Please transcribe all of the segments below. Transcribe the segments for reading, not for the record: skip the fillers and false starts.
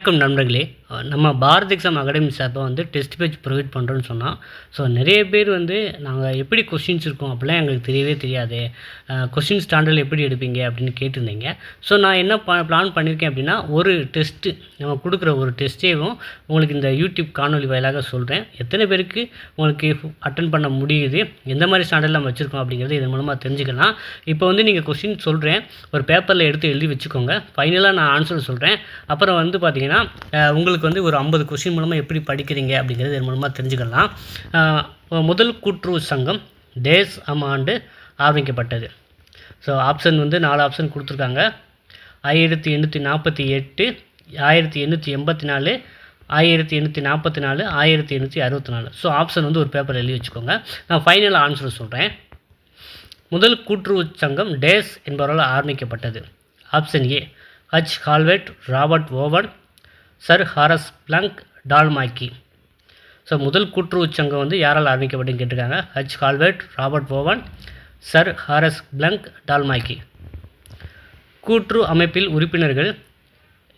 வணக்கம் நண்பர்களே. நம்ம பாரத் எக்ஸாம் அகாடமி சார்பாக டெஸ்ட் பேட்ச் ப்ரொவைட் பண்ணுறோன்னு சொன்னோம். ஸோ நிறைய பேர் நாங்கள் எப்படி கொஸ்டின்ஸ் இருக்கோம் அப்படிலாம் எங்களுக்கு தெரியவே தெரியாது, கொஸ்டின் ஸ்டாண்டர்டில் எப்படி எடுப்பீங்க அப்படின்னு கேட்டிருந்தீங்க. ஸோ நான் என்ன பிளான் பண்ணியிருக்கேன் அப்படின்னா, ஒரு டெஸ்ட்டு நம்ம கொடுக்குற ஒரு டெஸ்ட்டேவும் உங்களுக்கு இந்த யூடியூப் காணொலி வாயிலாக சொல்கிறேன். எத்தனை பேருக்கு உங்களுக்கு அட்டன் பண்ண முடியுது, எந்த மாதிரி ஸ்டாண்டர்டில் நம்ம வச்சுருக்கோம் அப்படிங்கிறது இதன் மூலமாக தெரிஞ்சுக்கலாம். இப்போ நீங்கள் கொஸ்டின் சொல்கிறேன், ஒரு பேப்பரில் எடுத்து எழுதி வச்சுக்கோங்க. ஃபைனலாக நான் ஆன்சர் சொல்கிறேன். அப்புறம் பார்த்தீங்கன்னா உங்களுக்கு ஒரு 50 கொஸ்டின் மூலமாக எப்படி படிக்கிறீங்க அப்படிங்கிறது இதன் மூலமாக தெரிஞ்சுக்கலாம். முதல் கூட்டுறவு சங்கம் டேஸ் ஆண்டு ஆரம்பிக்கப்பட்டது. ஸோ ஆப்ஷன் 4 ஆப்ஷன் கொடுத்துருக்காங்க. 1848, 1884, 1844, 1864. ஸோ ஆப்ஷன் ஒரு பேப்பர் எழுதி வச்சுக்கோங்க. நான் ஃபைனலாக ஆன்சர் சொல்கிறேன். முதல் கூட்டுறவு சங்கம் டேஸ் என்பவரால் ஆரம்பிக்கப்பட்டது. ஆப்ஷன் ஏ ஹச் ஹால்வெட், Robert Owen, sir Horace Plunkett, டால்மாக்கி. ஸோ முதல் கூட்டுறவு சங்கம் யாரால் ஆரம்பிக்கப்பட்டுன்னு கேட்டிருக்காங்க. ஹச் ஹால்வெட், Robert Owen, sir Horace Plunkett, டால்மாக்கி. கூட்டுறவு அமைப்பில் உறுப்பினர்கள்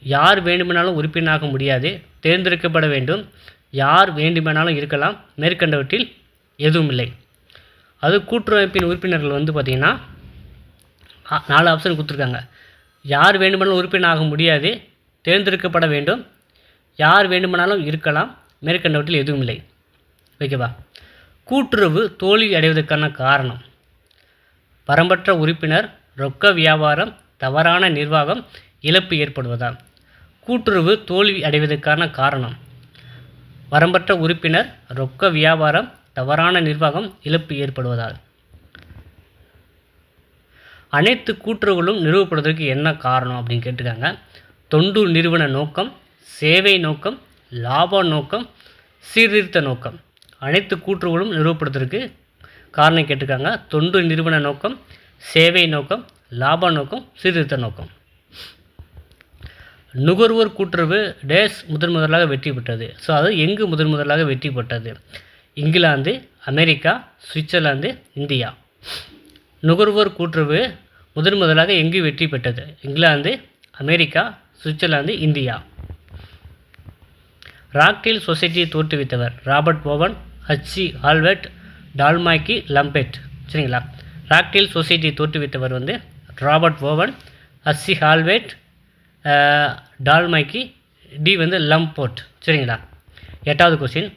யார் வேண்டுமானாலும் உறுப்பினராக முடியாது, தேர்ந்தெடுக்கப்பட வேண்டும். யார் வேண்டுமானாலும் இருக்கலாம், மேற்கண்டவற்றில் எதுவும் இல்லை. அது கூட்டுறவு அமைப்பின் உறுப்பினர்கள் பார்த்திங்கன்னா 4 ஆப்ஷன் கொடுத்துருக்காங்க. யார் வேண்டுமானாலும் உறுப்பினராக முடியாது, தேர்ந்தெடுக்கப்பட வேண்டும், யார் வேண்டுமானாலும் இருக்கலாம், மேற்கண்டவற்றில் எதுவும் இல்லை. ஓகேவா? கூட்டுறவு தோல்வி அடைவதற்கான காரணம் வரம்பற்ற உறுப்பினர், ரொக்க வியாபாரம், தவறான நிர்வாகம், இழப்பு ஏற்படுவதால். கூட்டுறவு தோல்வி அடைவதற்கான காரணம் வரம்பற்ற உறுப்பினர், ரொக்க வியாபாரம், தவறான நிர்வாகம், இழப்பு ஏற்படுவதால். அனைத்து கூட்டுறவுகளும் நிறுவப்படுவதற்கு என்ன காரணம் அப்படின்னு கேட்டிருக்காங்க. தொண்டு நிறுவன நோக்கம், சேவை நோக்கம், லாப நோக்கம், சீர்திருத்த நோக்கம். அனைத்து கூட்டுறவுகளும் நிறுவப்படுவதற்கு காரணம் கேட்டிருக்காங்க. தொண்டு நிறுவன நோக்கம், சேவை நோக்கம், லாப நோக்கம், சீர்திருத்த நோக்கம். நுகர்வோர் கூட்டுறவு டேஸ் முதலாக வெற்றி பெற்றது. ஸோ அது எங்கு முதலாக வெற்றி பெற்றது? England, America, Switzerland, India. நுகர்வோர் கூட்டுறவு முதலாக எங்கு வெற்றி பெற்றது? England, America, Switzerland, India. Rochdale சொசைட்டியை தோற்றுவித்தவர் ராபர்ட் ஓவன், ஹச்சி ஹால்வெட், டால்மாக்கி, லம்பெட். சரிங்களா? ராக்டெயில் சொசைட்டியை தோற்றுவித்தவர் ராபர்ட் ஓவன், ஹச்சி ஹால்வெட், டால்மாக்கி, டி லம்போர்ட். சரிங்களா? 8வது கொஸ்டின்.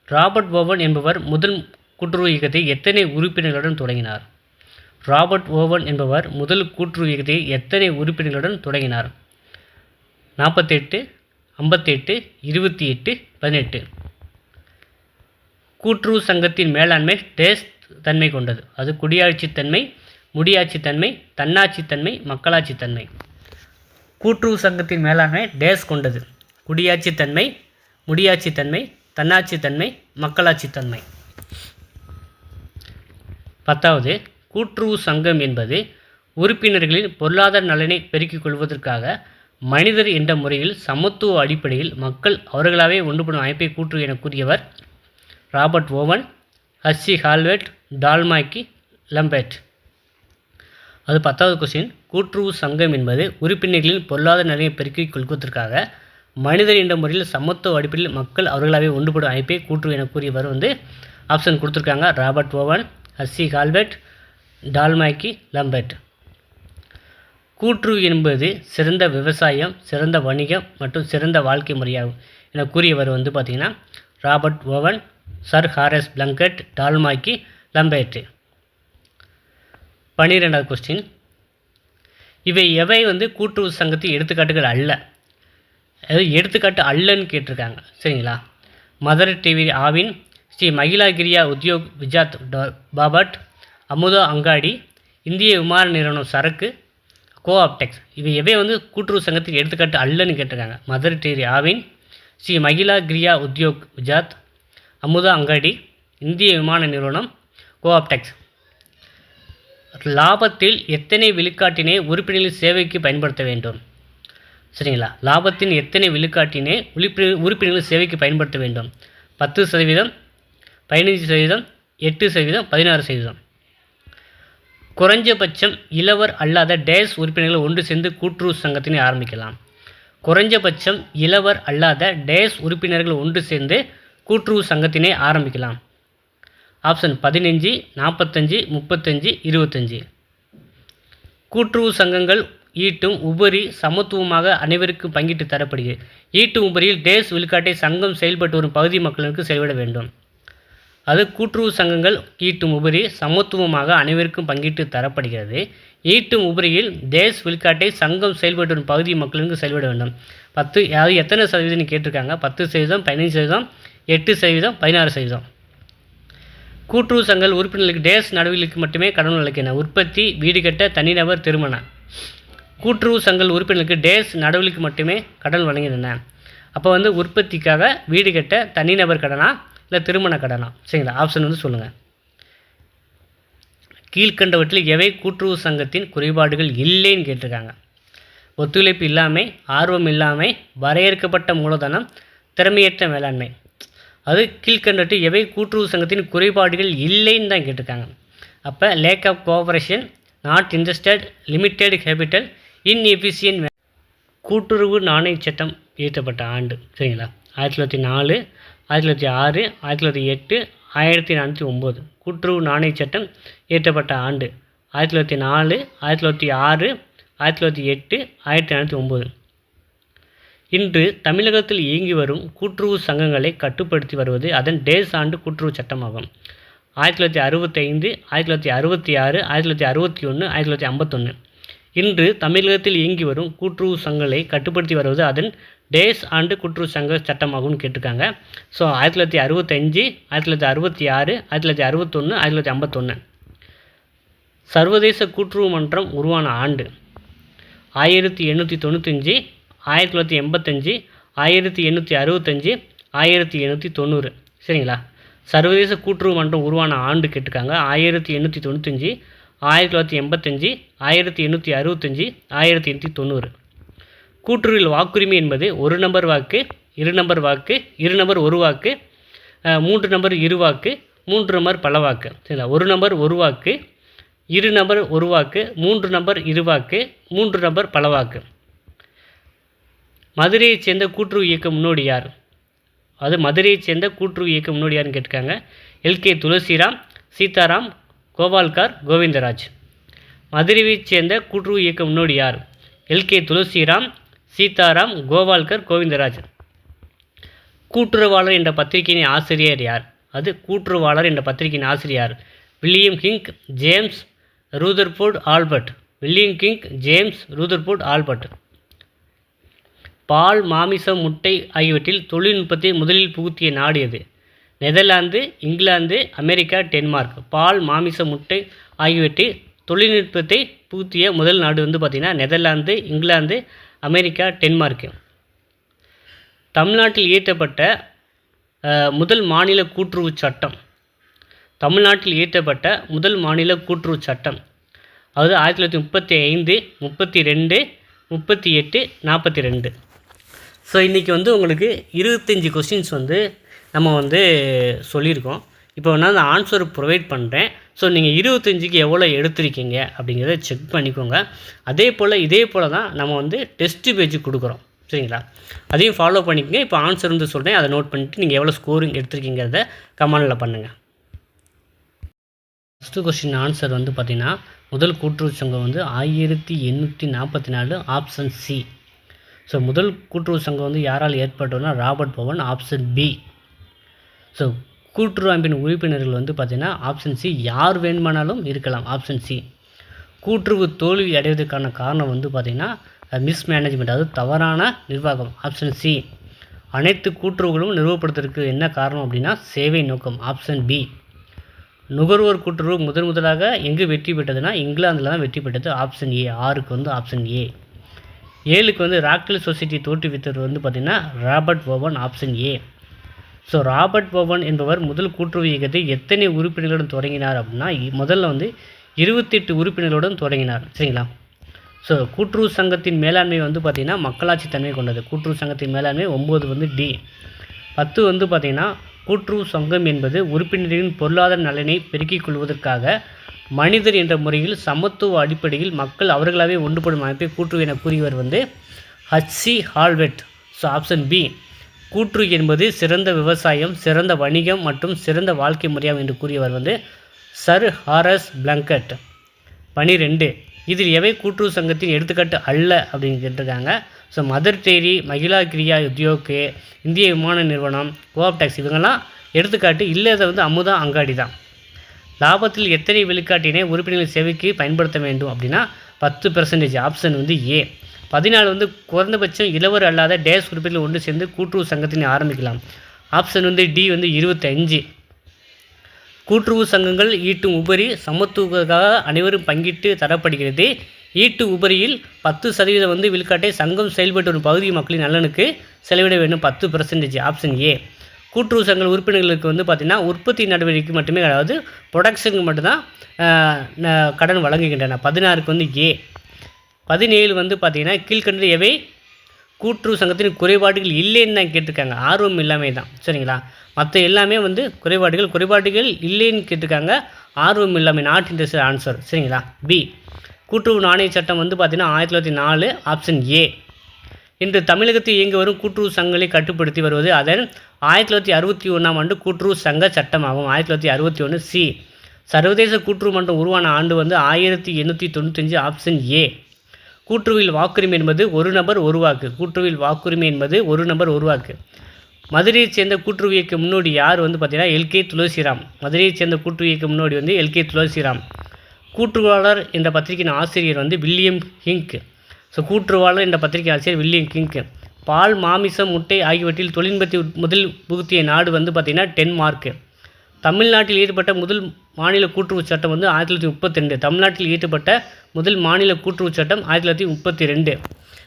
ராபர்ட் ஓவன் என்பவர் முதல் கூட்டுறவு இயக்கத்தை எத்தனை உறுப்பினர்களுடன் தொடங்கினார்? ராபர்ட் ஓவன் என்பவர் முதல் கூட்டுறவு இயக்கத்தை எத்தனை உறுப்பினர்களுடன் தொடங்கினார்? 48, 58, 28, 18. கூட்டுறவு சங்கத்தின் மேலாண்மை டேஸ் தன்மை கொண்டது. அது குடியாட்சித்தன்மை, முடியாட்சித்தன்மை, தன்னாட்சித்தன்மை, மக்களாட்சித்தன்மை. கூட்டுறவு சங்கத்தின் மேலாண்மை டேஸ் கொண்டது. குடியாட்சித்தன்மை, முடியாட்சித்தன்மை, தன்னாட்சித்தன்மை, மக்களாட்சித்தன்மை. 10வது. கூட்டுறவு சங்கம் என்பது உறுப்பினர்களின் பொருளாதார நலனை பெருக்கிக் கொள்வதற்காக மனிதர் என்ற முறையில் சமத்துவ அடிப்படையில் மக்கள் அவர்களாகவே ஒன்றுபடும் அமைப்பை கூட்டுறவு என கூறியவர் ராபர்ட் ஓவன், ஹச்சி ஹால்வெட், டால்மாக்கி, லம்பெட். அது 10வது கொஸ்டின். கூட்டுறவு சங்கம் என்பது உறுப்பினர்களின் பொருளாதார நலனை பெருக்கிக் கொள்வதற்காக மனிதர் என்ற முறையில் சமத்துவ அடிப்படையில் மக்கள் அவர்களாகவே ஒன்றுபடும் அமைப்பை கூட்டுறவு என கூறியவர் ஆப்ஷன் கொடுத்துருக்காங்க. ராபர்ட் ஓவன், ஹச்சி ஹால்வெட், டால்மாக்கி, லம்பெட். கூட்டுறவு என்பது சிறந்த விவசாயம், சிறந்த வணிகம் மற்றும் சிறந்த வாழ்க்கை முறையாகும் என கூறியவர் பார்த்திங்கன்னா Robert Owen, sir Horace Plunkett, டால்மாக்கி, லம்பெட். 12வது கொஸ்டின். இவை எவை கூட்டுறவு சங்கத்தின் எடுத்துக்காட்டுகள் அல்ல? அது எடுத்துக்காட்டு அல்லன்னு கேட்டிருக்காங்க. சரிங்களா? மதர் டிவி ஆவின், ஸ்ரீ மகிழாகிரியா உத்யோக் விஜாத் பாபட், அமுதா அங்காடி, இந்திய விமான நிறுவனம் சரக்கு, கோஆப்டெக்ஸ். இவை எவை கூட்டுறவு சங்கத்தின் எடுத்துக்காட்டு அல்லன்னு கேட்டிருக்காங்க. மதர் டேரி ஆவின், ஸ்ரீ மகிழாகிரியா உத்யோக் விஜாத், அமுதா அங்காடி, இந்திய விமான நிறுவனம், கோஆப்டெக்ஸ். லாபத்தில் எத்தனை விழுக்காட்டினை உறுப்பினர்களின் சேவைக்கு பயன்படுத்த வேண்டும்? சரிங்களா? லாபத்தின் எத்தனை விழுக்காட்டினை உறுப்பினர்களின் சேவைக்கு பயன்படுத்த வேண்டும்? 10%, 15%, 8%, 16%. குறைஞ்சபட்சம் இளவர் அல்லாத டேஸ் உறுப்பினர்கள் ஒன்று சேர்ந்து கூட்டுறவு சங்கத்தினை ஆரம்பிக்கலாம். குறைஞ்சபட்சம் இளவர் அல்லாத டேஸ் உறுப்பினர்கள் ஒன்று சேர்ந்து கூட்டுறவு சங்கத்தினை ஆரம்பிக்கலாம். ஆப்ஷன் 15, 45, 35, 25. கூட்டுறவு சங்கங்கள் ஈட்டும் உபரி சமத்துவமாக அனைவருக்கும் பங்கிட்டு தரப்படுகிறது. ஈட்டும் உபரியில் டேஸ் விழுக்காட்டை சங்கம் செயல்பட்டு வரும் பகுதி மக்களுக்கு செலவிட வேண்டும். அது கூட்டுறவு சங்கங்கள் ஈட்டும் உபரி சமத்துவமாக அனைவருக்கும் பங்கிட்டு தரப்படுகிறது. ஈட்டும் உபரியில் டேஸ் விழுக்காட்டை சங்கம் செயல்பட்டு வரும் பகுதி மக்களுக்கு செலவிட வேண்டும். 10 அதாவது எத்தனை சதவீதம் கேட்டிருக்காங்க? 10%, 15%, 8%, 16%. கூட்டுறவு சங்கங்கள் உறுப்பினர்களுக்கு டேஸ் நடவடிக்கைக்கு மட்டுமே கடன் அளிக்கின்றன. உற்பத்தி, வீடு கட்ட, தனிநபர், திருமண. கூட்டுறவு சங்கங்கள் உறுப்பினர்களுக்கு டேஸ் நடவடிக்கைக்கு மட்டுமே கடன் வழங்குகின்றன. அப்போ உற்பத்திக்காக, வீடு கட்ட, தனிநபர் கடனா இல்லை திருமண கடனா? சரிங்களா, ஆப்ஷன் சொல்லுங்கள். கீழ்கண்டவற்றில் எவை கூட்டுறவு சங்கத்தின் குறைபாடுகள் இல்லைன்னு கேட்டிருக்காங்க. ஒத்துழைப்பு இல்லாமை, ஆர்வம் இல்லாமை, வரையறுக்கப்பட்ட மூலதனம், திறமையற்ற மேலாண்மை. அது கீழ்கண்டவற்றில் எவை கூட்டுறவு சங்கத்தின் குறைபாடுகள் இல்லைன்னு தான் கேட்டிருக்காங்க. அப்போ lack of cooperation, not interested, limited capital, inefficient. கூட்டுறவு நாணய சட்டம் இயற்றப்பட்ட ஆண்டு சரிங்களா? 1904, 1906, 1908, 1409. கூட்டுறவு நாணய சட்டம் இயற்றப்பட்ட ஆண்டு 1904, 1906, 1908, 1409. இன்று தமிழகத்தில் இயங்கி வரும் கூட்டுறவு சங்கங்களை கட்டுப்படுத்தி வருவது அதன் டேஸ் ஆண்டு கூட்டுறவு சட்டமாகும். 1965, 1966, 1961, 1951. இன்று தமிழகத்தில் இயங்கி வரும் கூட்டுறவு சங்கங்களை கட்டுப்படுத்தி வருவது அதன் டேஸ் ஆண்டு கூட்டுறவு சங்க சட்டமாகும்னு கேட்டிருக்காங்க. ஸோ 1965, 1966, 1961, 1951. சர்வதேச கூட்டுறவு மன்றம் உருவான ஆண்டு 1895, 1985, 1865, 1890. சரிங்களா? சர்வதேச கூட்டுறவு மன்றம் உருவான ஆண்டு கேட்டிருக்காங்க. 1895, 1985, 1865, 1890. கூட்டுறவில் வாக்குரிமை என்பது ஒரு நபர் வாக்கு, இரு நபர் வாக்கு, இரு நபர் ஒரு வாக்கு, 3 நபர் இரு வாக்கு, 3 நபர் பல வாக்கு. சரிங்களா? ஒரு நபர் ஒரு வாக்கு, இரு நபர் ஒரு வாக்கு, 3 நபர் இரு வாக்கு, 3 நபர் பல வாக்கு. மதுரையைச் சேர்ந்த கூட்டுறவு இயக்க முன்னோடி யார்? அது மதுரையைச் சேர்ந்த கூட்டுறவு இயக்க முன்னோடி யாருன்னு கேட்டிருக்காங்க. எல்கே துளசிராம், சீதாராம், கோபால்கர், கோவிந்தராஜ். மதுரையைச் சேர்ந்த கூட்டுறவு இயக்க முன்னோடி யார்? எல்கே துளசிராம், சீதாராம், கோபால்கர், கோவிந்தராஜ். கூட்டுறவாளர் என்ற பத்திரிகையின் ஆசிரியர் யார்? அது கூட்டுறவாளர் என்ற பத்திரிகையின் ஆசிரியர் William King, James Rutherford Albert. William King, James Rutherford Albert. பால், மாமிசம், முட்டை ஆகியவற்றில் தொழில்நுட்பத்தை முதலில் புகுத்திய நாடு எது? Netherlands, England, America, Denmark. பால், மாமிசம், முட்டை ஆகியவற்றில் தொழில்நுட்பத்தை புகுத்திய முதல் நாடு பார்த்திங்கன்னா நெதர்லாந்து, இங்கிலாந்து, அமெரிக்கா, டென்மார்க்கு. தமிழ்நாட்டில் இயற்றப்பட்ட முதல் மாநில கூட்டுறவு சட்டம். தமிழ்நாட்டில் இயற்றப்பட்ட முதல் மாநில கூட்டுறவு சட்டம் அது 1935, 32, 38, 42. ஸோ இன்றைக்கி உங்களுக்கு 25 கொஸ்டின்ஸ் நம்ம சொல்லியிருக்கோம். இப்போ அந்த ஆன்சர் ப்ரொவைட் பண்ணுறேன். ஸோ நீங்கள் 25க்கு எவ்வளோ எடுத்திருக்கீங்க அப்படிங்கிறத செக் பண்ணிக்கோங்க. இதே போல் தான் நம்ம டெஸ்ட்டு பேஜ் கொடுக்குறோம். சரிங்களா? அதையும் ஃபாலோ பண்ணிக்கோங்க. இப்போ ஆன்சர் சொல்கிறேன், அதை நோட் பண்ணிவிட்டு நீங்கள் எவ்வளோ ஸ்கோரிங் எடுத்திருக்கீங்கிறத கமெண்டில் பண்ணுங்கள். ஃபஸ்ட்டு கொஸ்டின் ஆன்சர் பார்த்திங்கன்னா முதல் கூட்டுறவு சங்கம் 1844, ஆப்ஷன் சி. ஸோ முதல் கூட்டுறவு சங்கம் யாரால் ஏற்பட்டோன்னா Robert Owen, option B. So கூட்டுறவு அமைப்பின் உறுப்பினர்கள் பார்த்திங்கன்னா ஆப்ஷன் சி, யார் வேணுமானாலும் இருக்கலாம், ஆப்ஷன் சி. கூட்டுறவு தோல்வி அடைவதற்கான காரணம் பார்த்திங்கன்னா மிஸ்மேனேஜ்மெண்ட், அதாவது தவறான நிர்வாகம், ஆப்ஷன் சி. அனைத்து கூட்டுறவுகளும் நிறுவப்படுத்துறதுக்கு என்ன காரணம் அப்படின்னா சேவை நோக்கம், ஆப்ஷன் பி. நுகர்வோர் கூட்டுறவு முதலாக எங்கு வெற்றி பெற்றதுன்னா இங்கிலாந்தில் தான் வெற்றி பெற்றது, ஆப்ஷன் ஏ. 6க்கு ஆப்ஷன் ஏ. 7க்கு ராக்வெல் சொசைட்டி தோற்றுவித்தவர் பார்த்திங்கன்னா Robert Owen, option A. So Robert Owen என்பவர் முதல் கூட்டுறவு இயக்கத்தை எத்தனை உறுப்பினர்களுடன் தொடங்கினார் அப்படின்னா முதல்ல 28 உறுப்பினர்களுடன் தொடங்கினார். சரிங்களா? ஸோ கூட்டுறவு சங்கத்தின் மேலாண்மை பார்த்திங்கன்னா மக்களாட்சி தன்மை கொண்டது. கூட்டுறவு சங்கத்தின் மேலாண்மை 9 டி. 10 பார்த்திங்கன்னா கூட்டுறவு சங்கம் என்பது உறுப்பினர்களின் பொருளாதார நலனை பெருக்கிக் கொள்வதற்காக மனிதர் என்ற முறையில் சமத்துவ அடிப்படையில் மக்கள் அவர்களாகவே ஒன்றுபடும் அமைப்பை கூட்டுறவு என கூறியவர் H C Calvert. So option B. கூற்று என்பது சிறந்த விவசாயம், சிறந்த வணிகம் மற்றும் சிறந்த வாழ்க்கை முறையாகும் என்று கூறியவர் வந்து சர் ஹாரஸ் பிளங்கட். 12. இதில் எவை கூட்டுறவு சங்கத்தின் எடுத்துக்காட்டு அல்ல அப்படின்னு கேட்டிருக்காங்க. ஸோ மதர் டெய்ரி, மகிழா கிரியா உத்யோக், இந்திய விமான நிறுவனம், கோஆப்டெக்ஸ் இவங்கெல்லாம் எடுத்துக்காட்டு இல்லாத வந்து அமுதா அங்காடி தான். லாபத்தில் எத்தனை விழுக்காட்டினை உறுப்பினர்கள் சேவைக்கு பயன்படுத்த வேண்டும் அப்படின்னா 10%. ஆப்ஷன் வந்து ஏ. 14 வந்து குறைந்தபட்சம் இளவர் அல்லாத டேஸ் உறுப்பினர்கள் ஒன்று சேர்ந்து கூட்டுறவு சங்கத்தினை ஆரம்பிக்கலாம். ஆப்ஷன் வந்து டி வந்து 25. கூட்டுறவு சங்கங்கள் ஈட்டும் உபரி சமத்துவத்துக்காக அனைவரும் பங்கிட்டு தரப்படுகிறது. ஈட்டு உபரியில் 10% வந்து விழுக்காட்டை சங்கம் செயல்பட்டு வரும் பகுதி மக்களின் நலனுக்கு செலவிட வேண்டும் 10%. Option A. கூட்டுறவு சங்க உறுப்பினர்களுக்கு வந்து பார்த்திங்கன்னா உற்பத்தி நடவடிக்கை மட்டுமே, அதாவது ப்ரொடக்ஷனுக்கு மட்டும்தான் கடன் வழங்குகின்றன. 16க்கு வந்து ஏ. 17 வந்து பார்த்திங்கன்னா கீழ்கண்ட எவை கூட்டுறவு சங்கத்தின் குறைபாடுகள் இல்லைன்னு தான் கேட்டிருக்காங்க. ஆர்வம் இல்லாமல் தான். சரிங்களா? மற்ற எல்லாமே வந்து குறைபாடுகள் இல்லைன்னு கேட்டிருக்காங்க. ஆர்வம் இல்லாமல், நாட் இன்ட்ரெஸ்ட் ஆன்சர். சரிங்களா? பி. கூட்டுறவு நாணய சட்டம் வந்து பார்த்திங்கன்னா 1904. Option A. இன்று தமிழகத்தில் இயங்கி வரும் கூட்டுறவு சங்கங்களை கட்டுப்படுத்தி வருவது அதன் 1961ஆம் ஆண்டு கூட்டுறவு சங்க சட்டமாகும். 1961. சி. சர்வதேச கூட்டுறவு மன்றம் உருவான ஆண்டு வந்து 1895. Option A. கூட்டுறவில் வாக்குரிமை என்பது ஒரு நபர் ஒரு வாக்கு. கூட்டுறவில் வாக்குரிமை என்பது ஒரு நபர் ஒரு வாக்கு. மதுரையைச் சேர்ந்த கூட்டுறவு இயக்க முன்னோடி யார் வந்து பார்த்தீங்கன்னா எல்கே துளசிராம். மதுரையைச் சேர்ந்த கூட்டுறவு இயக்க முன்னோடி வந்து எல்கே துளசிராம். கூட்டுறவாளர் என்ற பத்திரிகையின் ஆசிரியர் வந்து வில்லியம் கிங்க். ஸோ கூட்டுறவாளர் என்ற பத்திரிகை ஆசிரியர் வில்லியம் கிங்க். பால், மாமிசம், முட்டை ஆகியவற்றில் தொழில்நுட்பத்தை முதல் புகுத்திய நாடு வந்து பார்த்திங்கன்னா டென்மார்க். தமிழ்நாட்டில் ஈடுபட்ட முதல் மாநில கூட்டுறவு சட்டம் வந்து 1932. தமிழ்நாட்டில் ஈடுபட்ட முதல் மாநில கூட்டுறவு சட்டம் 1932.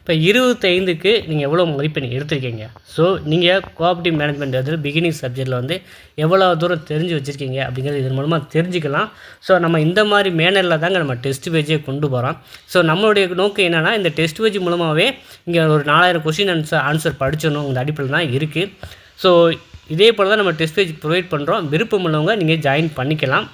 இப்போ 25க்கு நீங்கள் எவ்வளோ மதிப்பெண் எடுத்திருக்கீங்க? ஸோ நீங்கள் கோஆப்ரேட்டிவ் மேனேஜ்மெண்ட் அதில் பிகினிங் சப்ஜெக்டில் வந்து எவ்வளோ தூரம் தெரிஞ்சு வச்சுருக்கீங்க அப்படிங்கிறது இதன் மூலமாக தெரிஞ்சுக்கலாம். ஸோ நம்ம இந்த மாதிரி மேனரில் தாங்க நம்ம டெஸ்ட் பேஜே கொண்டு போகிறோம். ஸோ நம்மளுடைய நோக்கம் என்னென்னா இந்த டெஸ்ட் பேஜ் மூலமாகவே இங்கே ஒரு 4000 கொஸ்டின் ஆன்சர் படிச்சிடணும் இந்த அடிப்படையில் தான் இருக்குது. ஸோ இதே போல் தான் நம்ம டெஸ்ட் பேஜ் ப்ரொவைட் பண்ணுறோம். விருப்பம் உள்ளவங்க நீங்கள் ஜாயின் பண்ணிக்கலாம்.